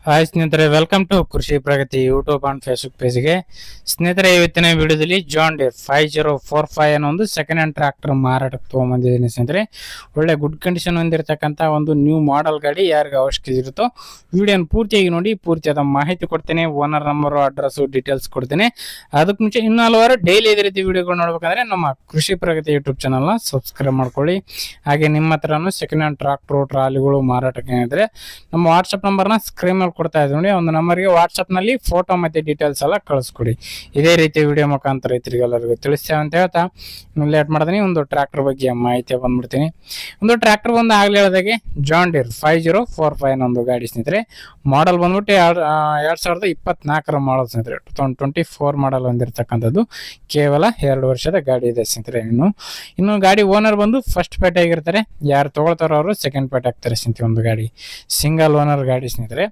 Hi ಸ್ನೇಹಿತರೆ, welcome to ಕೃಷಿ ಪ್ರಗತಿ YouTube and Facebook ಪೇಜ್ಗೆ. ಸ್ನೇಹಿತರೆ, ಇವತ್ತಿನ ವಿಡಿಯೋದಲ್ಲಿ ಜಾನ್ ಡೀರ್ 5045 ಅನ್ನೋ ಒಂದು ಸೆಕೆಂಡ್ ಹ್ಯಾಂಡ್ ಟ್ರಾಕ್ಟರ್ ಮಾರಾಟಕ್ಕೆ ತೊಗೊಂಬಂದಿದ್ದೀನಿ. ಸ್ನೇಹಿತರೆ, ಒಳ್ಳೆ ಗುಡ್ ಕಂಡೀಷನ್ ಹೊಂದಿರತಕ್ಕಂಥ ಒಂದು ನ್ಯೂ ಮಾಡೆಲ್ ಗಾಡಿ. ಯಾರಿಗೆ ಅವಶ್ಯಕತೆ ಇರುತ್ತೋ ವಿಡಿಯೋನ ಪೂರ್ತಿಯಾಗಿ ನೋಡಿ, ಪೂರ್ತಿಯಾದ ಮಾಹಿತಿ ಕೊಡ್ತೇನೆ. ಓನರ್ ನಂಬರು, ಅಡ್ರೆಸ್ಸು, ಡೀಟೇಲ್ಸ್ ಕೊಡ್ತೇನೆ. ಅದಕ್ಕೆ ಮುಂಚೆ ಇನ್ನೂ ಹಲವಾರು ಡೈಲಿ ಇದೇ ರೀತಿ ವಿಡಿಯೋಗಳು ನೋಡ್ಬೇಕಂದ್ರೆ ನಮ್ಮ ಕೃಷಿ ಪ್ರಗತಿ ಯೂಟ್ಯೂಬ್ ಚಾನಲ್ನ ಸಬ್ಸ್ಕ್ರೈಬ್ ಮಾಡ್ಕೊಳ್ಳಿ. ಹಾಗೆ ನಿಮ್ಮ ಹತ್ರನೂ ಸೆಕೆಂಡ್ ಹ್ಯಾಂಡ್ ಟ್ರಾಕ್ಟರ್ ಟ್ರಾಲಿಗಳು ಮಾರಾಟಕ್ಕೆ ಏನಿದ್ರೆ ನಮ್ಮ ವಾಟ್ಸಪ್ ನಂಬರ್ನ ಸ್ಕ್ರೀನ್ ಮೇಲೆ ಕೊಡ್ತಾ ಇದ್ದೀವಿ ನೋಡಿ. ಒಂದು ನಂಬರ್ಗೆ ವಾಟ್ಸಪ್ ನಲ್ಲಿ ಫೋಟೋ ಮತ್ತೆ ಡೀಟೇಲ್ಸ್ ಎಲ್ಲ ಕಳಿಸ್ಕೊಡಿ. ಇದೇ ರೀತಿ ವಿಡಿಯೋ ಮುಖಾಂತರ ರೈತರಿಗೆಲ್ಲರಿಗೂ ತಿಳಿಸ್ತೇವೆ ಅಂತ ಹೇಳ್ತಾ ಲೇಟ್ ಮಾಡ್ತೀನಿ. ಒಂದು ಟ್ರಾಕ್ಟರ್ ಬಗ್ಗೆ ಮಾಹಿತಿ ಬಂದ್ಬಿಡ್ತೀನಿ. ಒಂದು ಟ್ರಾಕ್ಟರ್ ಬಂದು ಆಗ್ಲೇ ಹೇಳಿದಾಗೆ ಜಾನ್ ಡೀರ್ 5045 ಒಂದು ಗಾಡಿ ಸ್ನೇಹಿತರೆ. ಮಾಡಲ್ ಬಂದ್ಬಿಟ್ಟು 2024 ಮಾಡಲ್ ಸ್ನೇಹಿತರೆ. 2024 ಮಾಡಲ್ ಹೊಂದಿರತಕ್ಕಂಥದ್ದು. ಕೇವಲ 2 ವರ್ಷದ ಗಾಡಿ ಇದೆ ಸ್ನೇಹಿತರೆ. ಇನ್ನು ಗಾಡಿ ಓನರ್ ಬಂದು ಫಸ್ಟ್ ಪೇಟೆ ಆಗಿರ್ತಾರೆ. ಯಾರು ತಗೊಳ್ತಾರೋ ಅವರು ಸೆಕೆಂಡ್ ಪೇಟೆ ಆಗ್ತಾರೆ ಸ್ನೇಹಿತರೆ. ಒಂದು ಗಾಡಿ ಸಿಂಗಲ್ ಓನರ್ ಗಾಡಿ ಸ್ನೇಹಿತರೆ.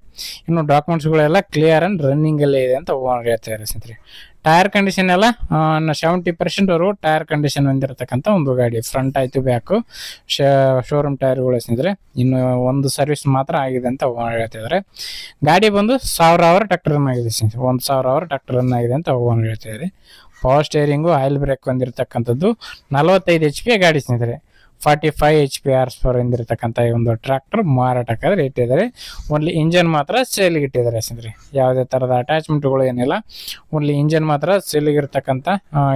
ಇನ್ನು ಡಾಕ್ಯುಮೆಂಟ್ಸ್ಗಳೆಲ್ಲ ಕ್ಲಿಯರ್ ಅಂಡ್ ರನ್ನಿಂಗ್ ಅಲ್ಲೇ ಇದೆ ಅಂತ ಓನರ್ ಹೇಳ್ತಾ ಇದ್ದಾರೆ ಸ್ನೇಹಿತರೆ. ಟೈರ್ ಕಂಡೀಷನ್ ಎಲ್ಲ 70% ಅವರು ಟೈರ್ ಕಂಡೀಷನ್ ಹೊಂದಿರತಕ್ಕಂಥ ಒಂದು ಗಾಡಿ. ಫ್ರಂಟ್ ಆಯ್ತು, ಬ್ಯಾಕು ಶೋರೂಮ್ ಟೈರ್ಗಳು ಸ್ನೇಹಿತರೆ. ಇನ್ನು ಒಂದು ಸರ್ವಿಸ್ ಮಾತ್ರ ಆಗಿದೆ ಅಂತ ಓನರ್ ಹೇಳ್ತಾ ಇದ್ದಾರೆ. ಗಾಡಿ ಬಂದು 1000 ಅವರ್ ಟ್ರಾಕ್ಟರ್ ರನ್ ಆಗಿದೆ ಸ್ನೇಹಿತರೆ. 1000 ಅವರ್ ಟ್ರಾಕ್ಟರ್ ರನ್ ಆಗಿದೆ ಅಂತ ಓನರ್ ಹೇಳ್ತಾ ಇದ್ದಾರೆ. ಪವರ್ ಸ್ಟೇರಿಂಗು, ಆಯಿಲ್ ಬ್ರೇಕ್ ಹೊಂದಿರತಕ್ಕಂಥದ್ದು. 45 HP ಗಾಡಿ ಸ್ನೇಹಿತರೆ. 45 HP horsepower ಹೊಂದಿರತಕ್ಕಂಥ ಈ ಒಂದು ಟ್ರಾಕ್ಟರ್ ಮಾರಾಟಕ್ಕಾದ್ರೆ ಇಟ್ಟಿದ್ದಾರೆ. ಓನ್ಲಿ ಇಂಜನ್ ಮಾತ್ರ ಸೇಲ್ಗೆ ಇಟ್ಟಿದ್ದಾರೆ ಸ್ನೇಹಿತರೆ. ಯಾವುದೇ ಥರದ ಅಟ್ಯಾಚ್ಮೆಂಟ್ಗಳು ಏನಿಲ್ಲ. ಓನ್ಲಿ ಇಂಜನ್ ಮಾತ್ರ ಸೇಲ್ಗಿರ್ತಕ್ಕಂಥ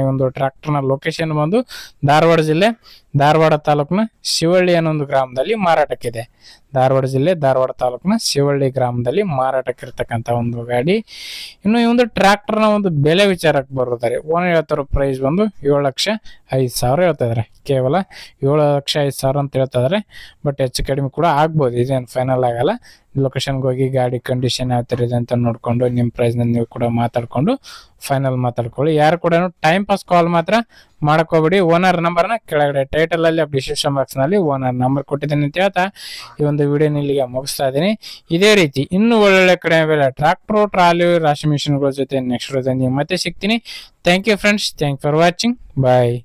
ಈ ಒಂದು ಟ್ರಾಕ್ಟರ್ನ ಲೊಕೇಶನ್ ಬಂದು ಧಾರವಾಡ ಜಿಲ್ಲೆ, ಧಾರವಾಡ ತಾಲೂಕಿನ ಶಿವಳ್ಳಿ ಅನ್ನೋ ಒಂದು ಗ್ರಾಮದಲ್ಲಿ ಮಾರಾಟಕ್ಕಿದೆ. ಧಾರವಾಡ ಜಿಲ್ಲೆ, ಧಾರವಾಡ ತಾಲೂಕಿನ ಶಿವಳ್ಳಿ ಗ್ರಾಮದಲ್ಲಿ ಮಾರಾಟಕ್ಕಿರ್ತಕ್ಕಂಥ ಒಂದು ಗಾಡಿ. ಇನ್ನು ಈ ಒಂದು ಟ್ರಾಕ್ಟರ್ನ ಒಂದು ಬೆಲೆ ವಿಚಾರಕ್ಕೆ ಬರುತ್ತಾರೆ. ಓನರ್ ಹೇಳ್ತಾರೋ ಪ್ರೈಸ್ ಬಂದು 7,05,000 ಹೇಳ್ತಾ ಇದ್ದಾರೆ. ಕೇವಲ 7,05,000 ಅಂತ ಹೇಳ್ತಾ ಇದ್ದಾರೆ. ಬಟ್ ಹೆಚ್ಚು ಕಡಿಮೆ ಕೂಡ ಆಗ್ಬೋದು, ಇದೇನು ಫೈನಲ್ ಆಗಲ್ಲ. ಲೊಕೇಶನ್ಗೆ ಹೋಗಿ ಗಾಡಿ ಕಂಡೀಷನ್ ಯಾವ ಥರ ಇದೆ ಅಂತ ನೋಡಿಕೊಂಡು ನಿಮ್ಮ ಪ್ರೈಸ್ನ ನೀವು ಕೂಡ ಮಾತಾಡಿಕೊಂಡು ಫೈನಲ್ ಮಾತಾಡ್ಕೊಳ್ಳಿ. ಯಾರು ಕೂಡ ಟೈಮ್ ಪಾಸ್ ಕಾಲ್ ಮಾತ್ರ ಮಾಡ್ಕೋಬೇಡಿ. ಓನರ್ ನಂಬರ್ನ ಕೆಳಗಡೆ ಟೈಟಲಲ್ಲಿ ಡಿಸ್ಕ್ರಿಪ್ಷನ್ ಬಾಕ್ಸ್ನಲ್ಲಿ ಓನರ್ ನಂಬರ್ ಕೊಟ್ಟಿದ್ದೀನಿ ಅಂತ ಹೇಳ್ತಾ ಈ ಒಂದು ವಿಡಿಯೋನ ಇಲ್ಲಿಗೆ ಮುಗಿಸ್ತಾ ಇದ್ದೀನಿ. ಇದೇ ರೀತಿ ಇನ್ನೂ ಒಳ್ಳೊಳ್ಳೆ ಕಡಿಮೆ ಬೆಲೆ ಟ್ರಾಕ್ಟರ್, ಟ್ರಾಲಿ, ರಾಶಿ ಮಿಷಿನ್ಗಳ ಜೊತೆ ನೆಕ್ಸ್ಟ್ ವಿಡಿಯೋದಲ್ಲಿ ಮತ್ತೆ ಸಿಗ್ತೀನಿ. Thank you friends. Thank for watching. Bye.